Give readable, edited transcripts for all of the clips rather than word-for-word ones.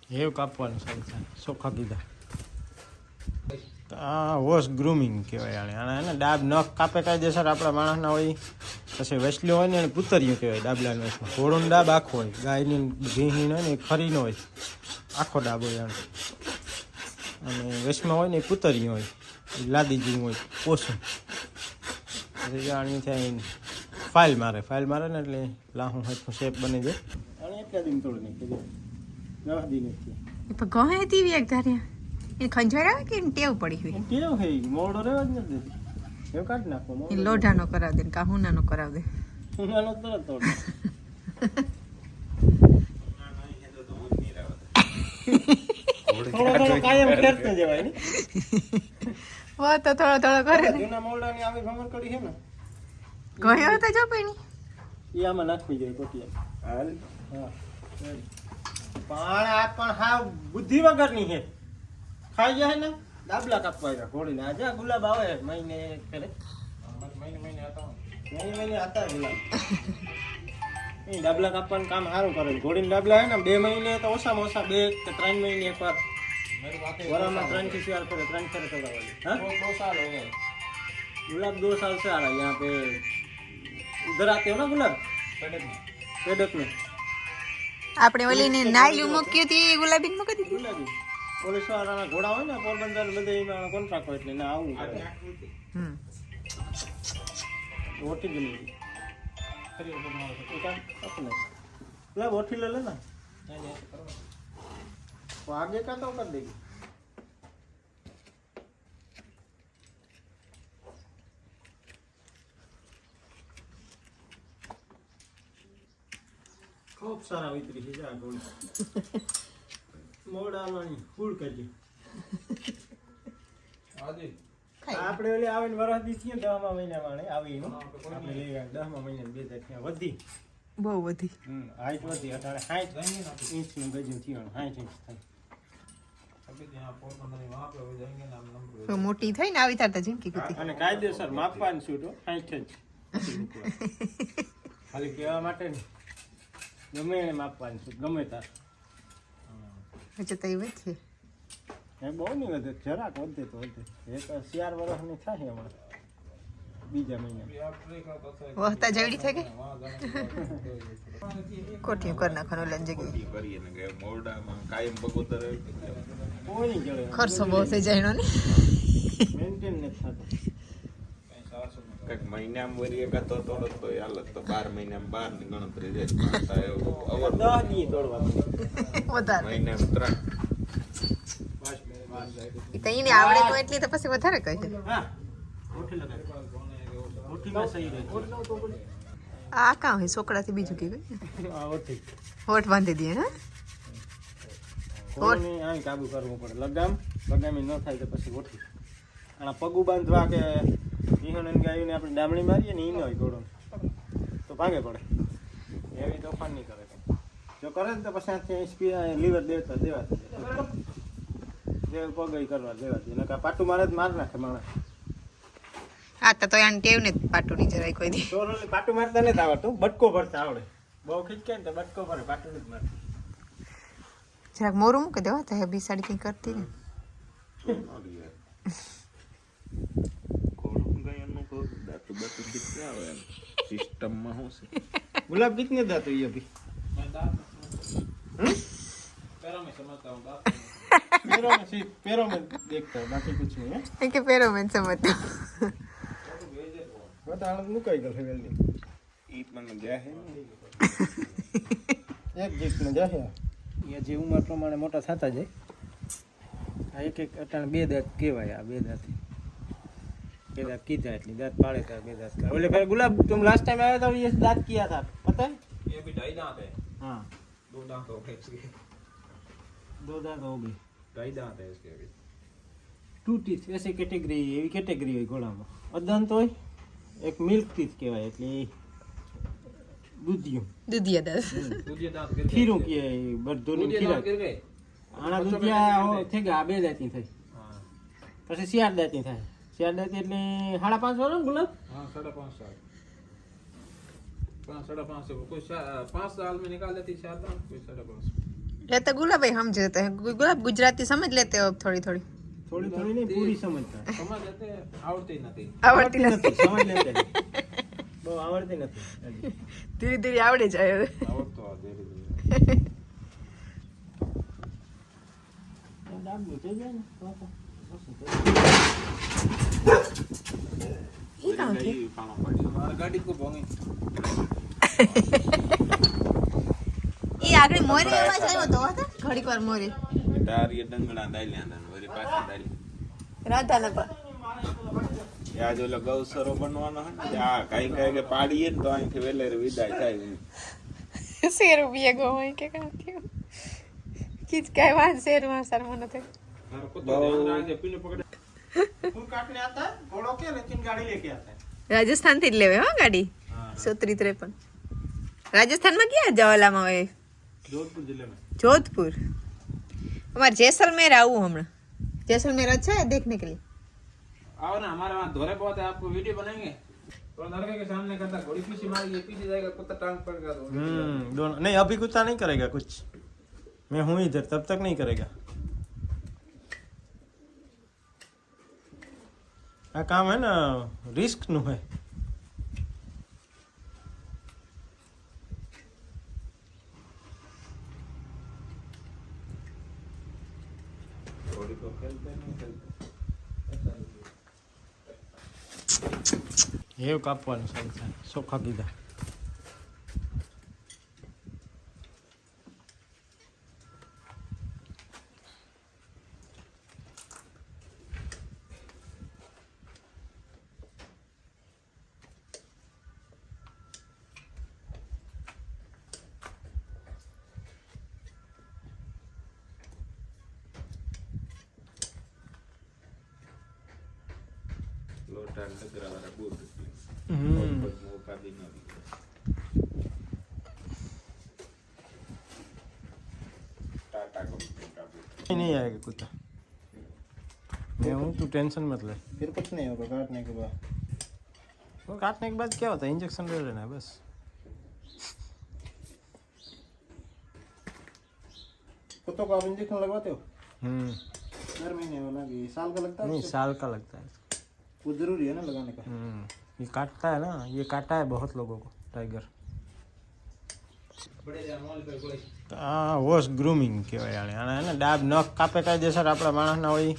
એવું કાપવાનું સારું થાય ચોખ્ખા કીધા. આ વોશ ગ્રુમિંગ કહેવાય. આને હે ને ડાબ નખ કાપે કાયદેસર આપણા માણસના હોય. પછી વેસલીઓ હોય ને એને પૂતરિયું કહેવાય ડાબલાના વેસમાં. ઘોડોનો ડાબ આખો હોય, ગાયની ભીંની હોય ને એ ખરીનો હોય, આખો ડાબ હોય આને. અને વેસમાં હોય ને એ પૂતરિયું હોય, લાદી જેવું હોય પોસું. પછી આની થાય ફાઇલ મારે ને એટલે લાહું હાથનું શેપ બની જાય. અને એટલા દિન તોડ નાખી દે 10 દિન ગહે તીવી એક ધાર્યા એ ખંજવાળ આવે કે ટેવ પડી હોય કેવું થઈ મોડો રહેવા જ નથી દેતી. એવું કાઢી નાખો એ લોઢાનો કરાવ દે કા હુનાનો કરાવ દે. હુનાનો તરત તોડ. થોડો કાયમ ફેરતો જવાય ને. વા તો થોડો કરે ને. જૂના મોરડાની આવી ભમર કરી છે ને. ગયો તો જો પેણી. ઈ આમાં નાખવી જોઈએ કોટિયા. હાલ. હા. પણ હા બુદ્ધિ વગરની છે. ખાઈ જાય ને ડાબલા કાપવા આવ્યા ઘોડીને. આજે ગુલાબ આવે મહિને કરે. મહિને હતા ગુલાબ. એ ડાબલા કાપવાનું કામ સારું કરે. ઘોડીને ડાબલા હે ને 2 મહિને તો ઓછામાં ઓછા 2 કે 3 મહિને એકવાર. વરામાં 3 થી 4 કરે 3 ફેરે ચડાવવાની. હા 2 साल हो गए. गुलाब 2 साल से आ रहा है यहाँ पे. उधर आते हो ना गुलाब पेडक में. આપણે ઓલીને નાયલું મૂક્યું હતી ગુલાબી મૂકી દીધી. ગુલાબી પોલીસ વાળાના ઘોડા હોય ને પોરબંદર બધે એમાં કોન્ટ્રાક્ટ હોય એટલે ના આવું કરે. ઓટી ગઈ લે ઓઠી લે ને आगे का तो कर देगी. खूब सारा वितरी है जा गोल મોડાની ફૂડ કરી આજી આપણે ઓલી આવીને વરસ દી થયો 10મા મહિનામાં આવી નો આપણે લઈ ગયા 10મા મહિનામાં 2 જાતની વધી બહુ વધી હાઈટ વધી 60 ઇંચનું ગજન થયું 60 ઇંચ થાય. તો મોટી થઈ ને આવી તાર જિંદગી કીધી અને કાયદેસર માપવાનું છું તો 60 જ ખાલી કહેવા માટે ને ગમે એને માપવાનું છું ગમે તાર અચ્છા તો એ વધે એ બહુ નહીં વધે જરાક વધે તો વધે એક 4 વર્ષની થાય હમણાં બીજા મહિના વહતા જવડી થઈ ગઈ કોઠી કર નાખવાનો લંજગી કરીએ ને કે મોરડામાં કાયમ બગોતર કોઈ જડે ખર્ચો બહુ થઈ જાય ને મેન્ટેન નથી થતો. કઈક મહિનામાં વરી એક તો તોડો તો હાલત તો 12 મહિનામાં 12 ની ગણતરી રહે. માતા એવું અવર 10 દી તોડવા વધારે મહિનામાં 3 તો એને આવડે તો એટલી તો પછી વધારે કહે છે. હા ઓઠી લગાડ ઓઠીમાં સહી રહે આ કાં હોય છોકરાથી બીજું કે ગઈ આ ઓઠી હોઠ બાંધી દે હે ઓઠી આઈ કાબુ કરવું પડે. લગામી ન થાય તો પછી ઓઠી આના પગું બાંધવા કે ઈહણ ગાયને આપણે ડામણી મારીએ ને ઈ ન હોય ઘોડો તો ભાગે પડે. એવી તોફાન નહીં કરે જો કરે ને તો પછી લીવર દેવા જે પગ કરવા દેવા દે નકા પાટું મારે જ માર નાખે માણસ. હા તો એને ટેવ ને પાટું નહીં જરાય કોઈ દી ચોરોલી પાટું મારતા નથી આવડતું બટકો ભરતા આવડે. બહુ ખીચકે ને તો બટકો ભરે પાટું નથી મારતું. જરાક મોરું મૂકી દેવા તો હેબી સાડી કંઈ કરતી ને સિસ્ટમમાં શું છે गुलाब कितने दांत हुई अभी? पैरों में देखता हूँ बाकी कुछ नहीं है. કે પેરો મેં સમજતો बता मुकाई गल है वेल्डिंग ઈ પણ જાહે એક જીક ને જાહે એ જે ઉંમર પ્રમાણે મોટા થતા જાય આ એક અટાણે 2 દાંત કહેવાય. આ 2 દાંત બે दांत कीधा इतनी दांत पाड़े था 2 दांत का. बोले फिर गुलाब तुम लास्ट टाइम आया था ये दांत किया था पता है? ये अभी 2.5 दांत है. हाँ 2 दांत हो गए इसके. 2 दांत हो गए 2.5 दांत है इसके अभी. 2 टीथ ऐसी कैटेगरी एवी कैटेगरी હોય ઘોડામાં. અદંત હોય એક મિલ્ક ટીથ કહેવાય એટલે દૂધિયું દૂધિયા દસ दूसरे दांत गिर गए. ખીરું કે બધું दूसरे ખીરા दांत गिर गए. આના દૂધિયા થઈ ગયા 2 દાંતની થઈ हाँ પછી 4 દાંતની થાય. 4 દાંત એટલે 5.5 વર્ષ ગુલાબ. हाँ 5.5 साल. 5.5 से कोई 5 साल में निकाल लेती 4 दांत कोई 5.5. ये तो गुलाब भाई हम जाते हैं गुलाब गुजराती समझ लेते हो अब थोड़ी थोड़ी થોડી થોડી નહીં પૂરી સમજતા સમજ હતી આવડતી નથી આવડતી નથી સમજ લેતા બહુ આવડતી નથી હજી. ધીરે ધીરે આવડે જાય હવે આવડતો આ ધીરે ધીરે ડાબલું થઈ જાય ને તો તો. ઈ કામ છે ઈ કામ પડી માર ગાડી કો ભોંગી ઈ આગળ મોરે અવાજ આવ્યો તો હતા ઘડીક વાર મોરે તારી ડંગડા દાલ્યા ને વરી પાછા દાલી રાધા લગા યા જો ગૌસરો બનવાનો હે ને આ કઈ કઈ કે પાડીએ ને તો અહીંથી વેલેર વિદાય થાય શેર ઉભી ગયો હોય કે કાંથી किस कहवा शेर वहां सर मन थे મારો કુત્તો ધ્યાન રાખજે પીને પકડે ફૂલ કાટને आता है घोड़ों के लेकिन गाड़ी लेके आता है राजस्थान थी लेवे हो गाड़ी 153 राजस्थान में क्या जवाला में है जोधपुर जिले में जोधपुर हमारे जैसलमेर आऊँ हम जैसलमेर अच्छा है देखने के लिए आओ ना हमारे वहाँ धोरे बहुत है आपको वीडियो बनाएंगे तो लड़के के सामने करता घोड़ी पीछे मारेगी पीछे जाएगा कुत्ता टांग पड़ेगा तो दोनों नहीं अभी कुत्ता नहीं करेगा कुछ मैं हूँ इधर तब तक नहीं करेगा आ काम है ना रिस्क नु है घोड़ी को खेलते नहीं खेलते ये कापવાનું સારું થાય સોખા કીધા लोटा डगरा वाला बूट मौका भी ना टाटा कंपनी का बूट नहीं आएगा कुत्ता मैं हूँ तू टेंशन मत ले फिर कुछ नहीं होगा काटने के बाद वो काटने के बाद क्या होता है इंजेक्शन ले लेना है बस कुत्तों को आप इंजेक्शन लगवाते हो हम्म हर महीने वाला कि साल का लगता है नहीं साल का लगता है वो जरूरी है ना लगाने का ये काटता है ना ये काटा है बहुत लोगों को टाइगर વોશ ગ્રુમિંગ કહેવાય આને અને ડાબ નખ કાપે કાયદેસર આપણા માણસના હોય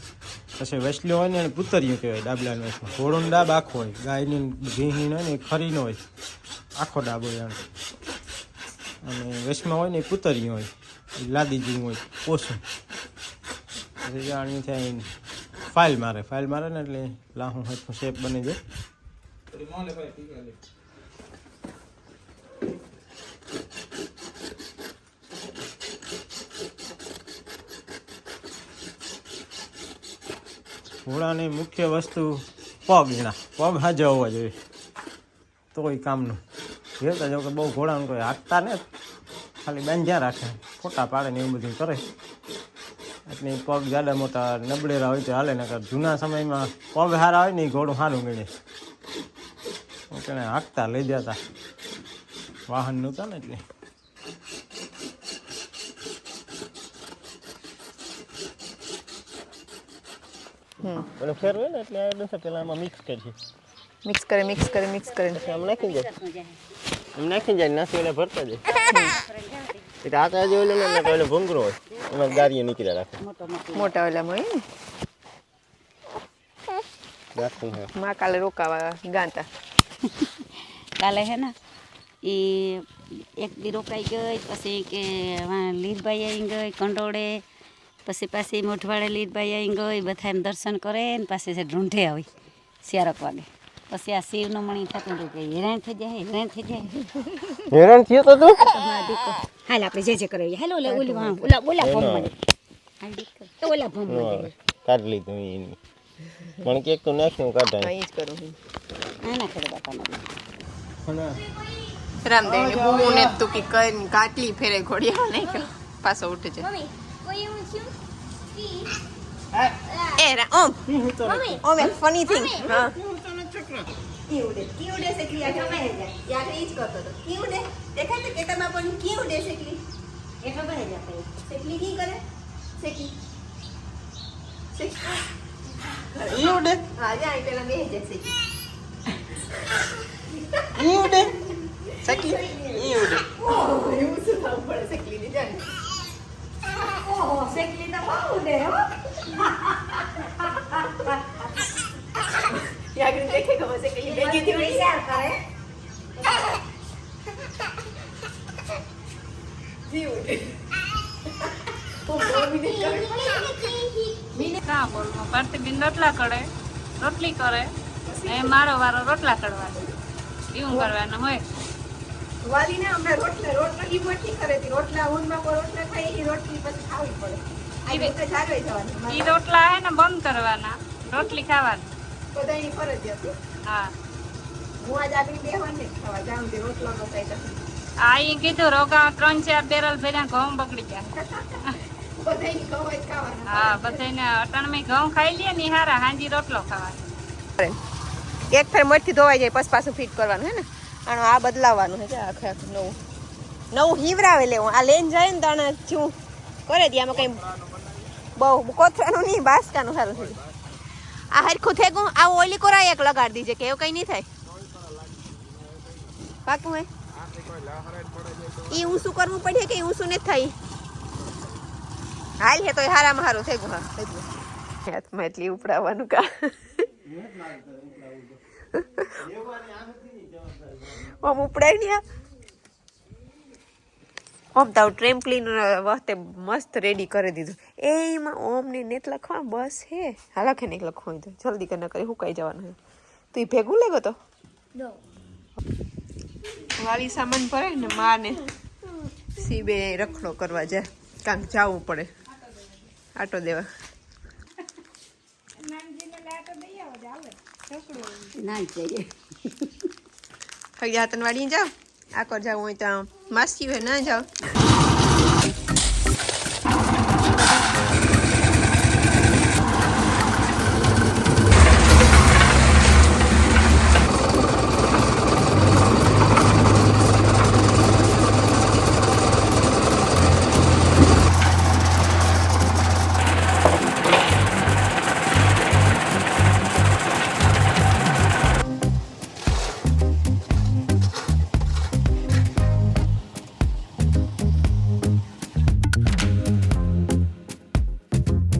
પછી વેસલીઓ હોય ને એને પુતરિયું કહેવાય ડાબલાનો વેસમાં ઘોડોનો ડાબ આખો હોય ગાયની ભીંની હોય ને એ ખરીનો હોય આખો ડાબ હોય આને અને વેસમાં હોય ને એ પુતરિયું હોય એ લાદી જેવું હોય પોસું પછી જાણી થાય ફાઇલ મારે ને એટલે લાહું હાથનું શેપ બની જાય मोले भाई ठीक है ले ઘોડાની મુખ્ય વસ્તુ પગ હાજર હોવા જોઈએ તો કોઈ કામનું જોતા જાવ કે બહુ ઘોડાનું કોઈ હાંકતા ને ખાલી બાંધ્યા રાખે ફોટા પાડે ને એવું બધું કરે એટલે પગ જાડા મોટા નબળેરા હોય તો હાલે નકર જૂના સમયમાં પગ હારા હોય ને એ ઘોડું સારું ગણે હાંકતા લઈ જતા વાહન નહોતા ને એટલે અને ફેરવે ને એટલે આ દસે પેલા આમાં મિક્સ કરીએ मिक्स करे પછી આમ નાખી જાય નાસી એટલે ભરતા જાય એટલે આ કાજે ઓલો ને એટલે ઓલો ભૂંગરો હોય એમાં ગારીઓ નીકળ્યા રાખે मोटा वाला में રાખું હે माँ काले रोकावा गांता કાલે હે ને એ એક દી રોકાઈ ગઈ પછી કે લીરબાઈ આવી ગઈ કંડોળે પછી પાછી મોઢવાડે લીરબાઈ આવી ગઈ બધાને દર્શન કરે ને પાછી છે ઢૂંઢે આવી સ્યારક વાગે પછી આ શિવનું મણી થતું હતું કે હેરાન થઈ જાય હેરાન થયો તો તું હાલ આપણે જે કરે હાલો ઓલા ઓલા ભમમાં હાલ દીકરો તો ઓલા ભમમાં કાઢ લીધું એની પણ કેક તો નાખ્યું કાઢા અહીં જ કરું હું ના કરે બાપાના રામદેવ ને બહુ ને તું કે કઈ કાટલી ફેરે ઘોડિયા નહીં કે પાછો ઉઠે છે એ ઓમ ઓમ એક ફની થિંગ હા किउडे से क्रिया ठमाय जा या रीच करतो तो किउडे देखा तो केता मा पण किउडे से क्ली એ ખબર જ આપણે શેકલી કી કરે શેકી ઈ ઉડે હા જાય પેલા બે જશે ઈ ઉડે સકી ઈ ઉડે ઓહ એવું શું થવું પડે શેકલી ની જાને ઓહો શેકલી તો બહુ દે હો યાર દેખે ખબર શેકલી બેગી થી ઉડી શેર કરે જી ઉડે ઓ બોલી દે ના બોલવું ભારતી બેન રોટલા કરે રોટલી કરે એ મારો વારો રોટલા કરવાનો એવું કરવાનું હોય વાલી ને અમે રોટલા ઈ મોટી કરે તી રોટલા ઊનમાં કો રોટલા ખાઈ ઈ રોટલી પછી ખાવી પડે આ રીતે જાગવે જવાનું ઈ રોટલા હે ને બંધ કરવાના રોટલી ખાવાની બધાની ફરજિયાત છે હા હું આજ આગળ બેહવાની જ ખાવા જાઉં તે રોટલા નો થાય તો આ ઈ કીધું રોગા 3-4 બેરલ ભર્યા ઘઉં બગડી ગયા બધાની ખવાય ખાવાના હા બધાને અટાણમાં ઘઉં ખાઈ લે ને ઈ હારા હાંજી રોટલો ખાવાનો એક ફેર મઠથી ધોવાઈ જાય પછી પાછું ફિટ કરવાનું હે ને આનું આ બદલાવવાનું હે કે આખે આખું નવું હીવરાવે લેવું આ લઈને જાય ને તો આને શું કરે દે આમાં કંઈ બહુ કોથરાનું નહીં બાસકાનું સારું થઈ આ હરખું થઈ ગયું આ ઓલી કોરાય એક લગાડી દીજે કે એવું કંઈ નહીં થાય પાકું હે એ ઊંસું કરવું પડે કે ઊંસું નથી થાય હાલ હે તો હારામાં હારું થઈ ગયું હા હાથમાં એટલી ઉપડાવવાનું કા ઓમ ઉપડાય ને ઓમ તો ટ્રેમ્પલિન વખતે મસ્ત રેડી કરી દીધું એમાં ઓમ ને નેત લખવા બસ હે હાલખે ને લખવું હોય તો જલ્દી કરી કરી હુકાઈ જવાનું હે તો એ ભેગું લાગો તો વાલી સામાન ભરે ને માને સીબે રખડો કરવા જાય કાંક જવું પડે આટો દેવા ના જઈએ ફરી હાથન વાળી જાઓ આકોર જાવ હોય તો માસી હોય ના જાઓ